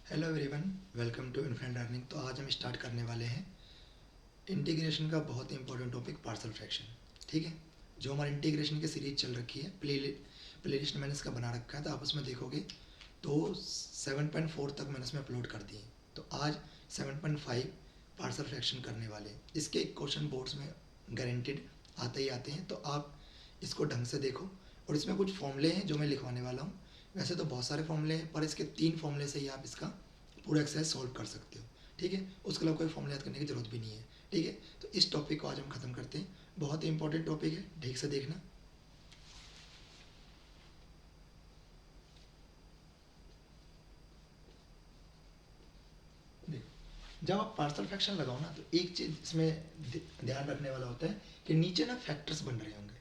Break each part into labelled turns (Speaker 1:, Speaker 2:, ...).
Speaker 1: Hello everyone, welcome to Infinite Learning. तो आज हम स्टार्ट करने वाले हैं इंटीग्रेशन का बहुत ही इंपॉर्टेंट टॉपिक पार्शियल फ्रैक्शन। ठीक है, जो हमारी इंटीग्रेशन की सीरीज चल रखी है, प्लेलिस्ट मैंने इसका बना रखा है, तो आप उसमें देखोगे तो 7.4 तक मैंने इसमें अपलोड कर दिए। तो आज 7.5 पार्शियल फ्रैक्शन करने वाले हैं। इसके क्वेश्चन बोर्ड्स में गारंटेड आते ही आते हैं, तो आप इसको ढंग से देखो। और इसमें कुछ फॉर्मूले हैं जो मैं लिखवाने वाला हूँ। वैसे तो बहुत सारे फॉर्मूले हैं, पर इसके 3 फॉर्मूले से ही आप इसका पूरा एक्सरसाइज सॉल्व कर सकते हो। ठीक है, उसके अलावा कोई फॉर्मूला याद करने की जरूरत भी नहीं है। ठीक है, तो इस टॉपिक को आज हम खत्म करते हैं। बहुत ही इंपॉर्टेंट टॉपिक है, ठीक से देखना। देखो, जब आप पार्शियल फ्रैक्शन लगाओ ना, तो एक चीज इसमें ध्यान रखने वाला होता है कि नीचे ना फैक्टर्स बन रहे होंगे।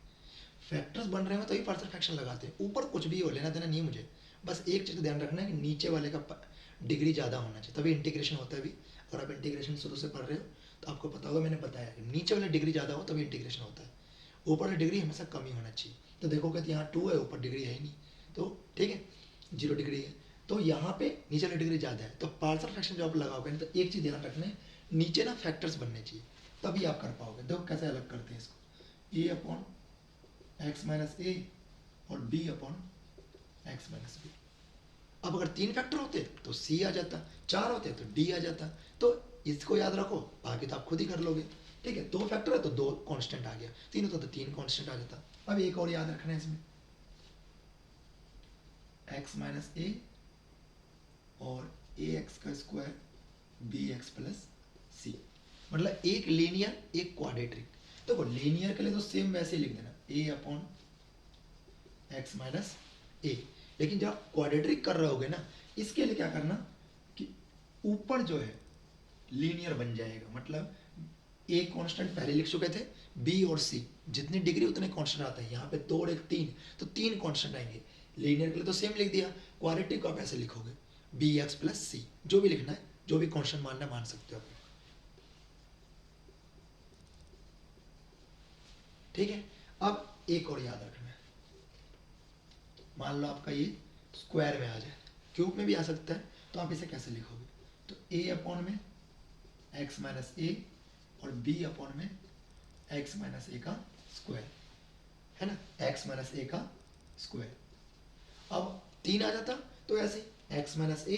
Speaker 1: फैक्टर्स बन रहे हो तो ही पार्शियल फ्रैक्शन लगाते हैं। ऊपर कुछ भी हो, लेना देना नहीं है मुझे। बस एक चीज़ का ध्यान रखना है कि नीचे वाले का डिग्री ज़्यादा होना चाहिए, तभी इंटीग्रेशन होता है भी। अगर आप इंटीग्रेशन शुरू से पढ़ रहे हो तो आपको पता होगा, मैंने बताया कि नीचे वाला डिग्री ज़्यादा हो तभी इंटीग्रेशन होता है। ऊपर वाला डिग्री हमेशा कम ही होना चाहिए। तो देखोगे तो यहाँ 2 है, ऊपर डिग्री है ही नहीं। तो ठीक है, 0 डिग्री है। तो यहाँ पे नीचे वाली डिग्री ज़्यादा है, तो पार्शियल फ्रैक्शन जो आप लगाओगे ना, तो एक चीज़ ध्यान रखना है, नीचे ना फैक्टर्स बनने चाहिए, तभी आप कर पाओगे। देखो कैसे अलग करते हैं इसको। A upon x minus a और b upon x minus b. अब अगर 3 फैक्टर होते तो सी आ जाता, 4 होते तो डी आ जाता। तो इसको याद रखो, बाकी तो आप खुद ही कर लोगे। ठीक है, 2 फैक्टर है तो 2 कांस्टेंट आ गया, 3 होता तो 3 कांस्टेंट आ जाता। अब एक और याद रखना है इसमें, एक्स माइनस ए और ए एक्स का स्क्वायर बी एक्स प्लस सी। मतलब एक लीनियर एक क्वाड्रेटिक। देखो, लीनियर के लिए तो सेम वैसे ही लिख देना, ए अपॉन एक्स माइनस ए। लेकिन जब आप क्वाड्रेटिक कर रहे होगे ना, इसके लिए क्या करना कि ऊपर जो है लीनियर बन जाएगा। मतलब ए कांस्टेंट पहले लिख चुके थे, बी और सी जितनी डिग्री उतने कांस्टेंट आता है। यहाँ पे 2 और 1 3, तो 3 कांस्टेंट आएंगे। लीनियर के लिए तो सेम लिख दिया, क्वाड्रेटिक को आप ऐसे लिखोगे, बी एक्स प्लस सी। जो भी लिखना है, जो भी कांस्टेंट मानना है मान सकते हो आप। ठीक है, अब एक और याद रखना है। मान लो आपका ये स्क्वायर में आ जाए, क्यूब में भी आ सकता है, तो आप इसे कैसे लिखोगे? तो ए अपॉन में एक्स माइनस ए और बी अपॉन में एक्स माइनस ए का स्क्वायर, है ना, एक्स माइनस ए का स्क्वायर। अब 3 आ जाता, तो ऐसे एक्स माइनस ए,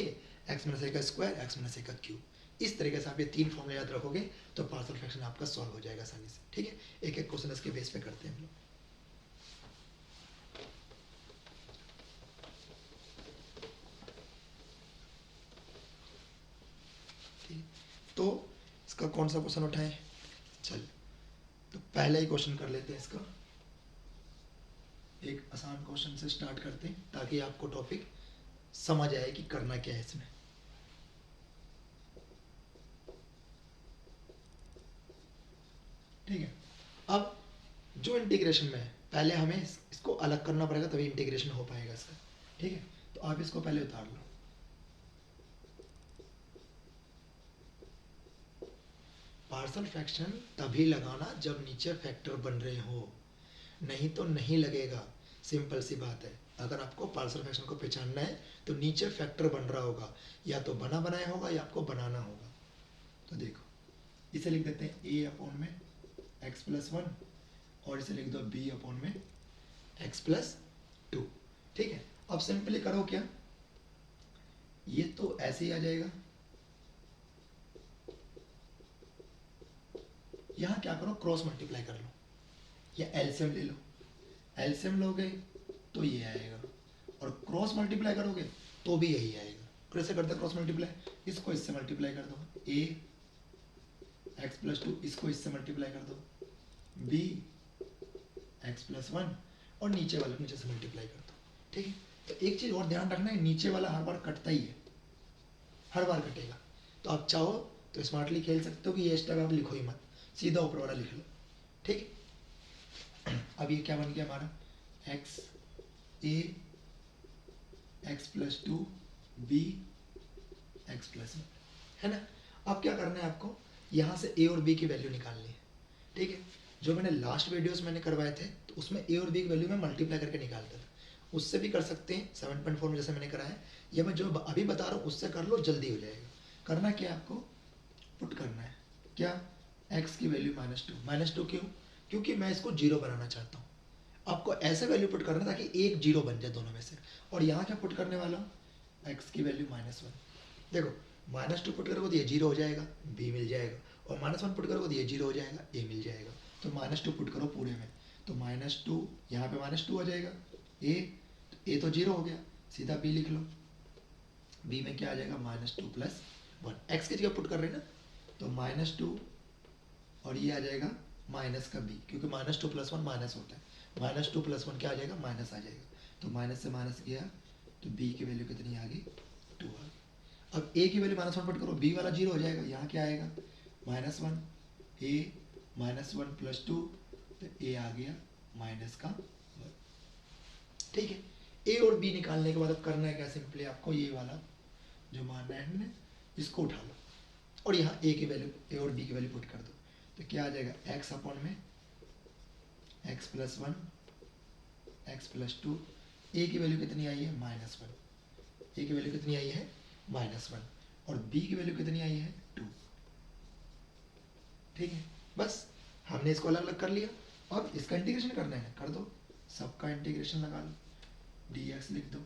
Speaker 1: एक्स माइनस ए का स्क्वायर, एक्स माइनस ए का क्यूब। इस तरीके से आप ये 3 फॉर्मूले याद रखोगे तो पार्शियल फ्रैक्शन आपका सॉल्व हो जाएगा आसानी से। ठीक है, एक एक क्वेश्चन इसके बेस पे करते हैं हम लोग। ठीक है, तो इसका कौन सा क्वेश्चन उठाएं? चल, तो पहला ही क्वेश्चन कर लेते हैं इसका। एक आसान क्वेश्चन से स्टार्ट करते हैं ताकि आपको टॉपिक समझ आए कि करना क्या है इसमें। ठीक है, अब जो इंटीग्रेशन में है, पहले हमें इसको अलग करना पड़ेगा, तभी इंटीग्रेशन हो पाएगा इसका। ठीक है, तो आप इसको पहले उतार लो। पार्शियल फ्रैक्शन तभी लगाना जब नीचे फैक्टर बन रहे हो, नहीं तो नहीं लगेगा। सिंपल सी बात है। अगर आपको पार्शियल फ्रैक्शन को पहचानना है तो नीचे फैक्टर बन रहा होगा, या तो बना बनाया होगा या आपको बनाना होगा। तो देखो, इसे लिख देते हैं ए अपॉन में एक्स प्लस वन, और इसे लिख दो बी अपॉन में एक्स प्लस टू। ठीक है, अब सिंपली करो क्या, ये तो ऐसे ही आ जाएगा। यहाँ क्या करो, क्रॉस मल्टीप्लाई कर लो या एलसीएम ले लो। एलसीएम लोगे तो ये आएगा, और क्रॉस मल्टीप्लाई करोगे तो भी यही आएगा। कैसे करते हैं क्रॉस मल्टीप्लाई? इसको इससे मल्टीप्लाई कर दो, ए एक्स प्लस टू, इसको इससे मल्टीप्लाई कर दो, बी एक्स प्लस वन, और नीचे वाले नीचे से मल्टीप्लाई कर दो। ठीक है, तो एक चीज़ और ध्यान रखना है, नीचे वाला हर बार कटता ही है, हर बार कटेगा। तो आप चाहो तो स्मार्टली खेल सकते हो कि ये स्टेप आप लिखो ही मत, सीधा ऊपर वाला लिख लो। ठीक है, अब ये क्या बन गया हमारा, X A X plus two B X plus one, है ना। अब क्या करना है आपको, यहाँ से ए और बी की वैल्यू निकालनी है। ठीक है, जो मैंने लास्ट वीडियोस मैंने करवाए थे, तो उसमें ए और बी की वैल्यू में मल्टीप्लाई करके निकालता था। उससे भी कर सकते हैं 7.4 में जैसे मैंने करा है, ये मैं जो अभी बता रहा हूँ उससे कर लो, जल्दी हो जाएगा। करना क्या है आपको, पुट करना है क्या, x की वैल्यू -2 क्यों, क्योंकि मैं इसको जीरो बनाना चाहता हूँ। आपको ऐसे वैल्यू पुट करना ताकि एक जीरो बन जाए दोनों में से। और यहाँ क्या पुट करने वाला हूँ, x की वैल्यू -1। देखो -2 पुट करोगे तो ये जीरो हो जाएगा, b मिल जाएगा, और -1 पुट करोगे तो ये जीरो हो जाएगा, a मिल जाएगा। तो -2 पुट करो पूरे में, तो -2 यहाँ पे -2 आ जाएगा, a तो जीरो हो गया, सीधा b लिख लो, b में क्या आ जाएगा -2 + 1, x की जगह पुट कर रहे हैं ना, तो -2 और ये आ जाएगा माइनस का b, क्योंकि -2 + 1 माइनस होता है, -2 + 1 क्या आ जाएगा, माइनस आ जाएगा, तो माइनस से माइनस गया, तो b की वैल्यू कितनी आ गई, 2 आ गई। अब a की वैल्यू -1 पुट करो, b वाला जीरो हो जाएगा, यहाँ क्या आएगा -1, a -1 + 2, तो a आ गया -1। ठीक है, a और b निकालने के बाद अब करना है क्या, सिंपली आपको ये वाला जो मानना है हमने इसको उठा लो, और यहाँ a की वैल्यू, a और b की वैल्यू पुट कर दो, तो क्या आ जाएगा x अपॉन में x + 1 x + 2, a की वैल्यू कितनी आई है -1, a की वैल्यू कितनी आई है -1, और b की वैल्यू कितनी आई है 2। ठीक है, बस हमने इसको अलग अलग कर लिया, अब इसका इंटीग्रेशन करना है, कर दो, सबका इंटीग्रेशन लगा लो, dx लिख दो,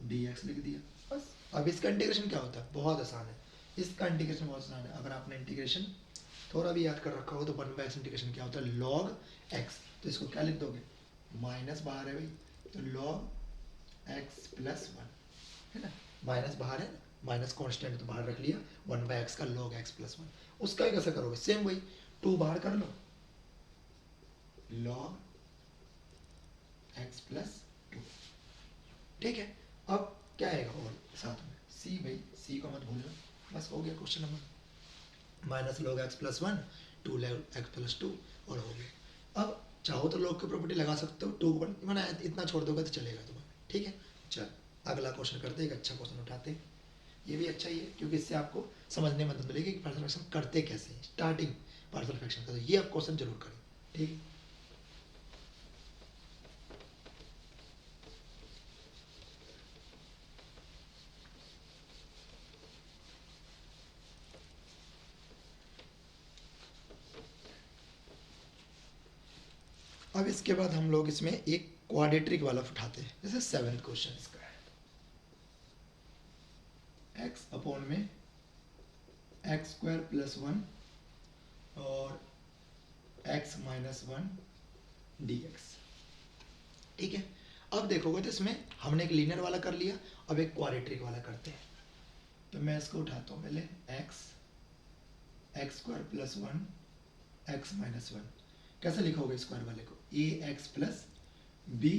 Speaker 1: dx लिख दिया, बस। अब इसका इंटीग्रेशन क्या होता है, बहुत आसान है, इसका इंटीग्रेशन बहुत आसान है। अगर आपने इंटीग्रेशन थोड़ा भी याद कर रखा हो तो 1/x इंटीग्रेशन क्या होता है, log x, तो इसको क्या लिख दोगे, माइनस बाहर है भाई, तो log x + 1, है ना, माइनस बाहर है, माइनस कांस्टेंट तो बाहर रख लिया, 1/x का log x + 1, उसका ही कैसे करोगे, सेम वही 2 बाहर कर लो, log x + 2। ठीक है, अब क्या आएगा और साथ में c, भाई c को मत भूलना, बस हो गया question number, -log x + 1 2 log x + 2, और हो गया। अब चाहो तो log की प्रॉपर्टी लगा सकते हो, 2 मैंने इतना छोड़ दोगे तो चलेगा तुम्हें। ठीक है, चल अगला क्वेश्चन करते, एक अच्छा क्वेश्चन उठाते, ये भी अच्छा ही है क्योंकि इससे आपको समझने में मदद मिलेगी कि पार्शियल फ्रैक्शन करते कैसे हैं, स्टार्टिंग पार्शियल फ्रैक्शन का, तो ये आप क्वेश्चन जरूर करें। ठीक है, अब इसके बाद हम लोग इसमें एक क्वाड्रेटिक वाला उठाते हैं, जैसे 7th क्वेश्चन इसका है, x अपॉन में x² + 1 और x - 1 dx। ठीक है, अब देखोगे तो इसमें हमने एक लीनियर वाला कर लिया, अब एक क्वाड्रेटिक वाला करते हैं, तो मैं इसको उठाता हूँ पहले, x² + 1 x - 1, कैसे लिखोगे स्क्वायर वाले को, ax + b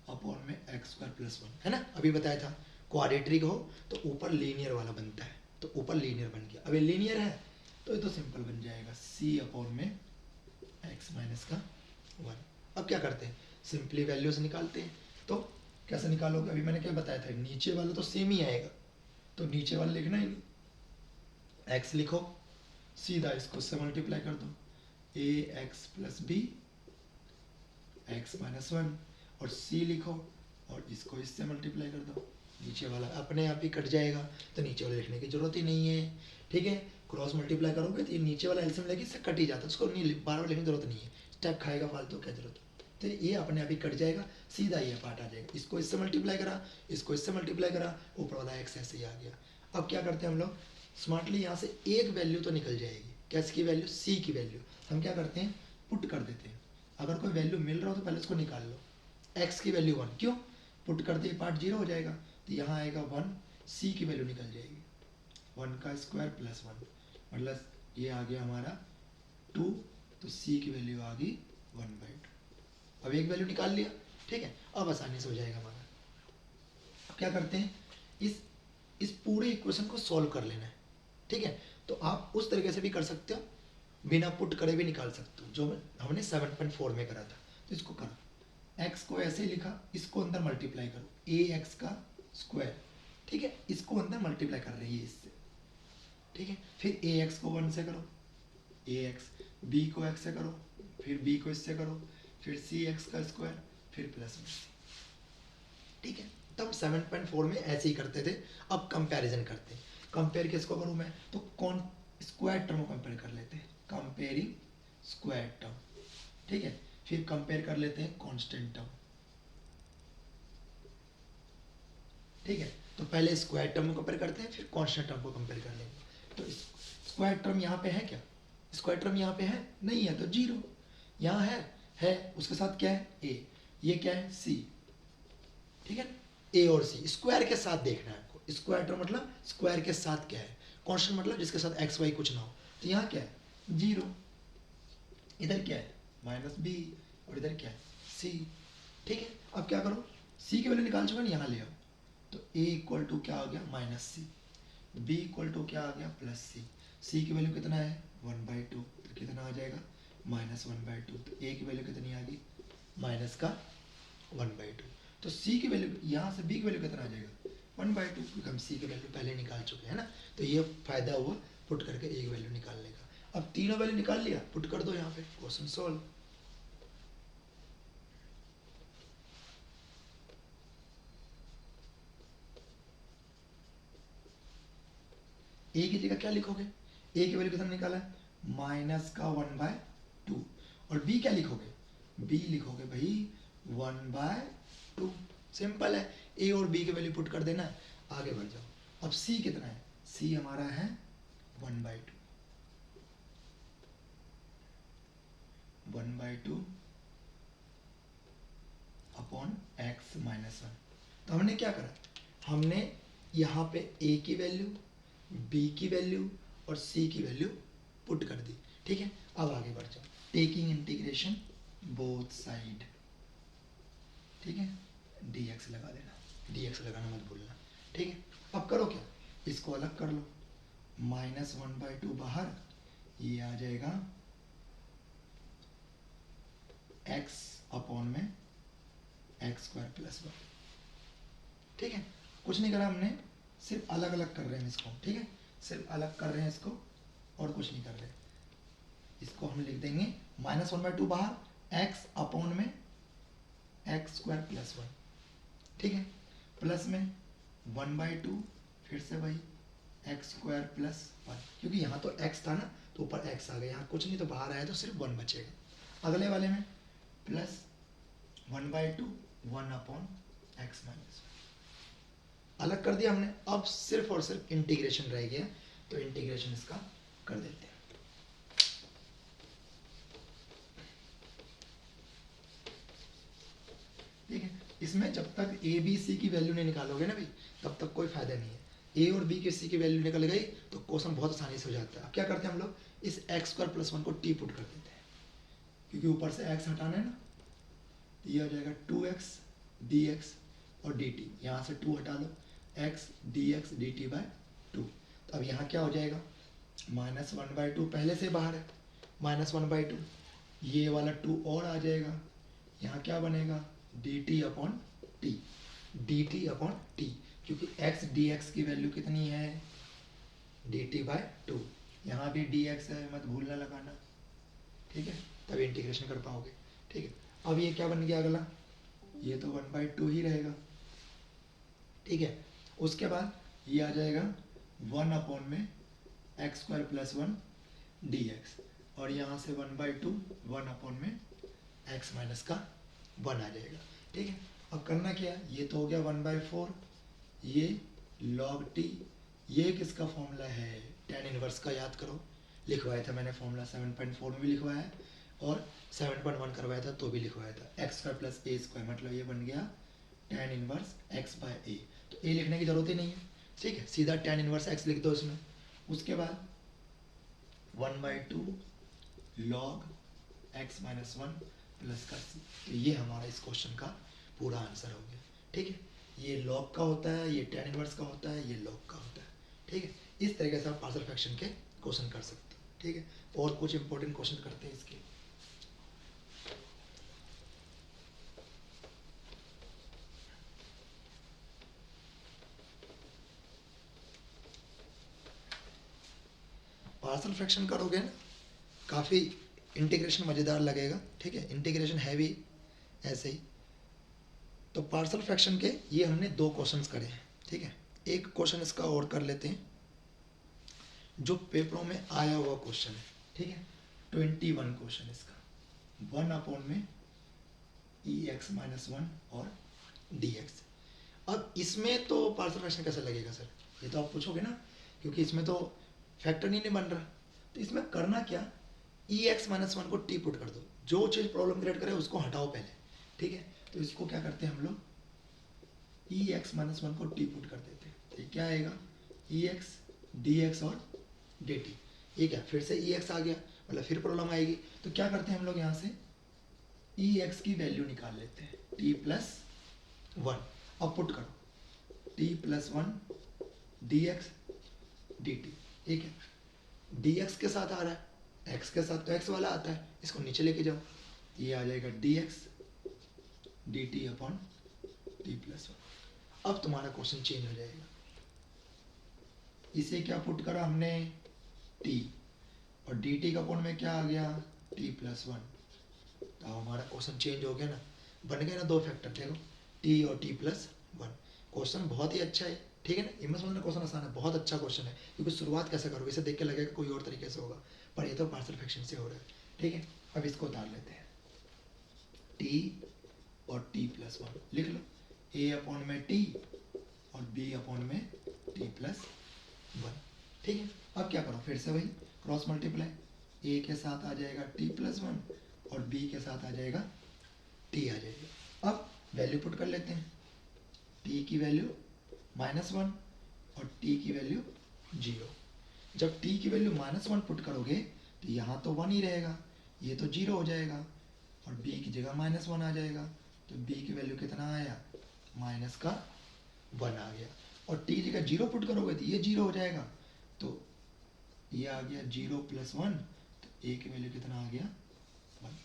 Speaker 1: अपॉन में x² + 1, है ना, अभी बताया था क्वाड्रेटिक हो तो ऊपर लीनियर वाला बनता है, तो ऊपर लीनियर बन गया, अब ये लीनियर है तो ये तो सिंपल बन जाएगा c अपॉन में x - 1। अब क्या करते हैं, सिंपली वैल्यूज निकालते हैं, तो कैसे निकालोगे, अभी मैंने क्या बताया था, नीचे वाला तो सेम ही आएगा, तो नीचे वाला लिखना ही नहीं, x लिखो, सीधा इसको इससे मल्टीप्लाई कर दो, ax + b x - 1, और c लिखो और इसको इससे मल्टीप्लाई कर दो, नीचे वाला अपने आप ही कट जाएगा, तो नीचे वाला लिखने की जरूरत ही नहीं है। ठीक है, क्रॉस मल्टीप्लाई करोगे तो ये नीचे वाला एल्सियम लेके इससे कट ही जाता है, उसको नहीं बार बार लिखने की जरूरत नहीं है, स्टेप खाएगा फालतू, क्या जरूरत है, तो ये अपने आप ही कट जाएगा, सीधा ये पार्ट आ जाएगा, इसको इससे मल्टीप्लाई करा, इसको इससे मल्टीप्लाई करा, ऊपर वाला एक्स ऐसे ही आ गया। अब क्या करते हैं हम लोग, स्मार्टली यहाँ से एक वैल्यू तो निकल जाएगी, कैसे की वैल्यू, सी की वैल्यू, हम क्या करते हैं पुट कर देते हैं, अगर कोई वैल्यू मिल रहा हो तो पहले उसको निकाल लो, x की वैल्यू 1, क्यों, पुट कर दिए पार्ट जीरो हो जाएगा, तो यहाँ आएगा 1, c की वैल्यू निकल जाएगी 1 का स्क्वायर + 1, मतलब ये आ गया हमारा 2, तो c की वैल्यू आ गई 1/2। अब एक वैल्यू निकाल लिया, ठीक है, अब आसानी से हो जाएगा हमारा। अब क्या करते हैं, इस पूरे इक्वेशन को सॉल्व कर लेना है। ठीक है, तो आप उस तरीके से भी कर सकते हो, बिना पुट करे भी निकाल सकते हो, जो हमने 7.4 में करा था, तो इसको करो, x को ऐसे ही लिखा, इसको अंदर मल्टीप्लाई करो, ax का स्क्वायर, ठीक है, इसको अंदर मल्टीप्लाई कर रही है इससे, ठीक है, फिर ax को 1 से करो, ax, b को x से करो, फिर b को इससे करो, फिर cx का स्क्वायर, फिर +1, ठीक है, तब 7.4 में ऐसे ही करते थे। अब कंपैरिजन करते हैं। कंपेयर किसको करूँ मैं, तो कौन स्क्वायर टर्म को कंपेयर कर लेते हैं, कंपेयरिंग स्क्वायर टर्म, ठीक है। फिर कंपेयर कर लेते हैं कांस्टेंट टर्म, ठीक है। तो पहले स्क्वायर टर्म को कंपेयर करते हैं, फिर कांस्टेंट टर्म को कंपेयर कर लेंगे। तो स्क्वायर टर्म यहाँ पे है क्या, स्क्वायर टर्म यहाँ पे है नहीं है, तो जीरो। यहाँ है उसके साथ क्या है ए, ये क्या है सी, ठीक है। ए और सी स्क्वायर के साथ देखना है आपको। स्क्वायर टर्म मतलब स्क्वायर के साथ क्या है, कांस्टेंट मतलब जिसके साथ एक्स वाई कुछ ना हो। तो यहाँ क्या है जीरो, इधर क्या है माइनस बी, और इधर क्या है सी, ठीक है। अब क्या करो, सी की वैल्यू निकाल चुका ना, यहाँ ले आओ। तो ए इक्वल टू क्या हो गया minus c, b equal to क्या आ गया प्लस सी। सी की वैल्यू कितना है 1/2, तो कितना आ जाएगा -1/2। तो ए की वैल्यू कितनी आ गई माइनस का 1/2। तो सी की वैल्यू यहाँ से बी की वैल्यू कितना आ जाएगा 1/2, क्योंकि हम सी की वैल्यू पहले निकाल चुके हैं ना। तो ये फायदा हुआ पुट करके ए की वैल्यू निकालने का। अब तीनों वैल्यू निकाल लिया, पुट कर दो यहाँ पे, क्वेश्चन सॉल्व। ए की जगह क्या लिखोगे, ए की वैल्यू कितना निकाला है -1/2। और बी क्या लिखोगे, बी लिखोगे भाई 1/2। सिंपल है, ए और बी की वैल्यू पुट कर देना, आगे बढ़ जाओ। अब सी कितना है, सी हमारा है 1/2, 1/2 अपॉन x -1। तो हमने क्या करा, हमने यहाँ पे a की वैल्यू, b की वैल्यू और c की वैल्यू पुट कर दी, ठीक है। अब आगे बढ़ जाओ, टेकिंग इंटीग्रेशन बोथ साइड, ठीक है, dx लगा देना, dx लगाना मत भूलना, ठीक है। अब करो क्या, इसको अलग कर लो, -1/2 बाहर, ये आ जाएगा x अपॉन में x² + 1, ठीक है। कुछ नहीं करा हमने, सिर्फ अलग अलग कर रहे हैं इसको, ठीक है, सिर्फ अलग कर रहे हैं इसको और कुछ नहीं कर रहे। इसको हम लिख देंगे -1/2 बाहर, x अपॉन में x² + 1, ठीक है, प्लस में 1/2, फिर से वही x² + 1, क्योंकि यहाँ तो x था ना, तो ऊपर x आ गया, यहाँ कुछ नहीं तो बाहर आया तो सिर्फ 1 बचेगा। अगले वाले में प्लस 1/2 1 अपॉन x - 1, अलग कर दिया हमने। अब सिर्फ और सिर्फ इंटीग्रेशन रह गया, तो इंटीग्रेशन इसका कर देते हैं। ठीक है, इसमें जब तक ए बी सी की वैल्यू नहीं निकालोगे ना भाई, तब तक कोई फायदा नहीं है। ए और बी के सी की वैल्यू निकल गई तो क्वेश्चन बहुत आसानी से हो जाता है। अब क्या करते हैं हम लोग, इस x² + 1 को टी पुट कर देते हैं, क्योंकि ऊपर से x हटाना है ना। ये हो जाएगा 2x dx और dt, यहाँ से 2 हटा दो, x dx dt/2। तो अब यहाँ क्या हो जाएगा -1/2, पहले से बाहर है -1/2, ये वाला 2 और आ जाएगा, यहाँ क्या बनेगा dt/t, dt/t, क्योंकि x dx की वैल्यू कितनी है dt/2, यहाँ भी dx है मत भूलना लगाना, ठीक है, तभी इंटीग्रेशन कर पाओगे, ठीक है। अब ये क्या बन गया अगला, ये तो 1/2 ही रहेगा, ठीक है। उसके बाद ये आ जाएगा 1 अपॉन में x² + 1 dx, और यहाँ से 1/2 1 अपॉन में x - 1 आ जाएगा, ठीक है। अब करना क्या है, ये तो हो गया 1/4, ये log t, ये किसका फॉर्मूला है tan इनवर्स का, याद करो, लिखवाया था मैंने फॉर्मूला 7.4 में भी लिखवाया है और 7.1 करवाया था तो भी लिखवाया था, x² + a², मतलब ये बन गया tan इनवर्स x/a। तो a लिखने की जरूरत ही नहीं है, ठीक है, सीधा tan इनवर्स x लिख दो इसमें। उसके बाद 1/2 log x - 1 प्लस का c। तो ये हमारा इस क्वेश्चन का पूरा आंसर हो गया, ठीक है। ये log का होता है, ये tan इनवर्स का होता है, ये log का होता है, ठीक है। इस तरीके से आप पार्शियल फ्रैक्शन के क्वेश्चन कर सकते हो, ठीक है। और कुछ इंपॉर्टेंट क्वेश्चन करते हैं इसके। पार्शियल फ्रैक्शन करोगे ना, काफ़ी इंटीग्रेशन मज़ेदार लगेगा, ठीक है। इंटीग्रेशन है भी ऐसे ही, तो पार्शियल फ्रैक्शन के ये हमने 2 क्वेश्चंस करे हैं, ठीक है। एक क्वेश्चन इसका और कर लेते हैं जो पेपरों में आया हुआ क्वेश्चन है, ठीक है। 21 क्वेश्चन इसका, 1 में ई एक्स माइनस 1 और डी एक्स। अब इसमें तो पार्शियल फ्रैक्शन कैसे लगेगा सर, ये तो आप पूछोगे ना, क्योंकि इसमें तो फैक्टर नहीं बन रहा। तो इसमें करना क्या, ई एक्स माइनस 1 को टी पुट कर दो, जो चीज़ प्रॉब्लम क्रिएट करे उसको हटाओ पहले, ठीक है। तो इसको क्या करते हैं हम लोग, ई एक्स माइनस 1 को टी पुट कर देते हैं, तो क्या आएगा, ई एक्स डी एक्स और डी टी। ठीक है, फिर से ई एक्स आ गया, मतलब फिर प्रॉब्लम आएगी। तो क्या करते हैं हम लोग यहाँ से ई एक्स की वैल्यू निकाल लेते हैं, टी प्लस 1, अब पुट करो T plus 1 D x D T, ठीक है। डी एक्स के साथ आ रहा है, एक्स के साथ तो एक्स वाला आता है, इसको नीचे लेके जाओ, ये आ जाएगा D x D T upon T plus 1। अब तुम्हारा क्वेश्चन चेंज हो जाएगा, इसे क्या पुट करा हमने, टी, और डी टी का अपॉन में क्या आ गया, टी प्लस 1। तो हमारा क्वेश्चन चेंज हो गया ना, बन गए ना 2 फैक्टर, देखो टी और टी प्लस 1। क्वेश्चन बहुत ही अच्छा है, ठीक है ना। इमेज समझना क्वेश्चन आसान है, बहुत अच्छा क्वेश्चन है, क्योंकि शुरुआत कैसे करोगे, इसे देख के लगेगा कोई और तरीके से होगा, पर ये तो पार्शियल फ्रैक्शन से हो रहा है, ठीक है। अब इसको उतार लेते हैं, टी और टी प्लस 1 लिख लो, ए अपॉन में टी और बी अपॉन में टी प्लस 1, ठीक है। अब क्या करो, फिर से वही क्रॉस मल्टीप्लाई, ए के साथ आ जाएगा टी प्लस 1 और बी के साथ आ जाएगा टी आ जाएगा। अब वैल्यू पुट कर लेते हैं, टी की वैल्यू -1 और टी की वैल्यू 0। जब टी की वैल्यू -1 पुट करोगे तो यहाँ तो 1 ही रहेगा, ये तो 0 हो जाएगा, और बी की जगह -1 आ जाएगा, तो बी की वैल्यू कितना आया, -1 आ गया। और टी की जगह 0 पुट करोगे तो ये 0 हो जाएगा, तो ये आ गया 0 + 1, तो ए की वैल्यू कितना आ गया, 1,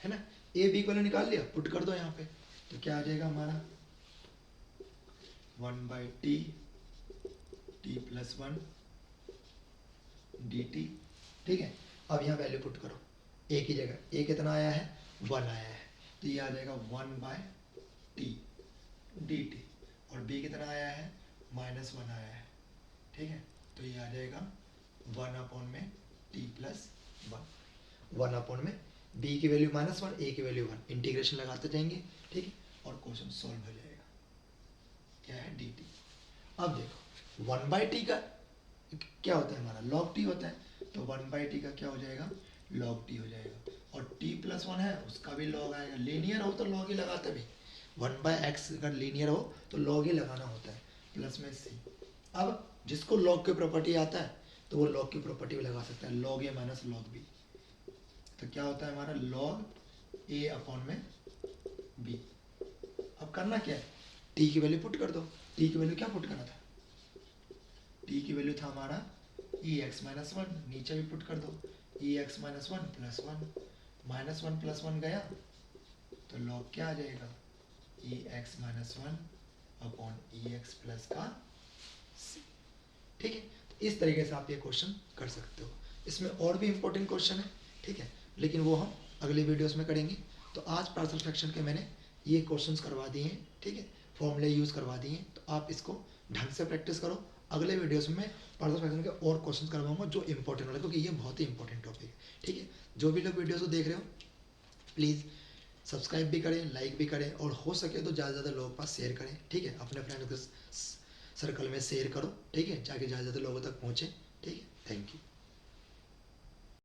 Speaker 1: है ना। ए बी की वैल्यू निकाल लिया, पुट कर दो यहाँ पे, तो क्या आ जाएगा हमारा 1/t T plus 1 D T, ठीक है। अब यहाँ वैल्यू पुट करो, ए की जगह ए कितना आया है, 1 आया है, तो ये आ जाएगा 1/t डी टी, और बी कितना आया है, -1 आया है, ठीक है। तो ये आ जाएगा 1 में टी प्लस 1 में बी की वैल्यू -1, ए की वैल्यू 1, इंटीग्रेशन लगाते जाएंगे, ठीक है, और क्वेश्चन सॉल्व हो जाएगा, क्या है, डी टी। अब देखो 1/t का क्या होता है हमारा, log t होता है, तो 1/t का क्या हो जाएगा, log t हो जाएगा, और t + 1 है उसका भी log आएगा, लीनियर हो तो log ही लगाते भी, 1/x अगर लीनियर हो तो log ही लगाना होता है, प्लस में c। अब जिसको log की प्रॉपर्टी आता है तो वो log की प्रॉपर्टी भी लगा सकता है, log a minus log b। तो क्या होता है हमारा, log a अपॉन में b। अब करना क्या है, t की वैल्यू पुट कर दो, t की वैल्यू क्या पुट करना था, t की वैल्यू था हमारा ई एक्स माइनस 1, नीचे भी पुट कर दो, ई एक्स माइनस 1 + 1, -1 + 1 गया तो log क्या आ जाएगा, ई एक्स माइनस 1 अपॉन ई एक्स प्लस का c, ठीक है। तो इस तरीके से आप ये क्वेश्चन कर सकते हो। इसमें और भी इंपॉर्टेंट क्वेश्चन है, ठीक है, लेकिन वो हम अगले वीडियोस में करेंगे। तो आज पार्शियल फ्रैक्शन के मैंने ये क्वेश्चंस करवा दिए हैं, ठीक है, फॉर्मूले यूज़ करवा दिए हैं, तो आप इसको ढंग से प्रैक्टिस करो। अगले वीडियोस में पार्शियल फ्रैक्शन के और क्वेश्चंस करवाऊंगा जो इंपॉर्टेंट वाले, क्योंकि ये बहुत ही इंपॉर्टेंट टॉपिक है, ठीक है। जो भी लोग वीडियोस को देख रहे हो प्लीज़ सब्सक्राइब भी करें, लाइक भी करें, और हो सके तो ज़्यादा से ज़्यादा लोगों के पास शेयर करें, ठीक है, अपने फ्रेंड के सर्कल में शेयर करो, ठीक है, ताकि ज़्यादा से ज़्यादा लोगों तक पहुँचे, ठीक है। Thank you.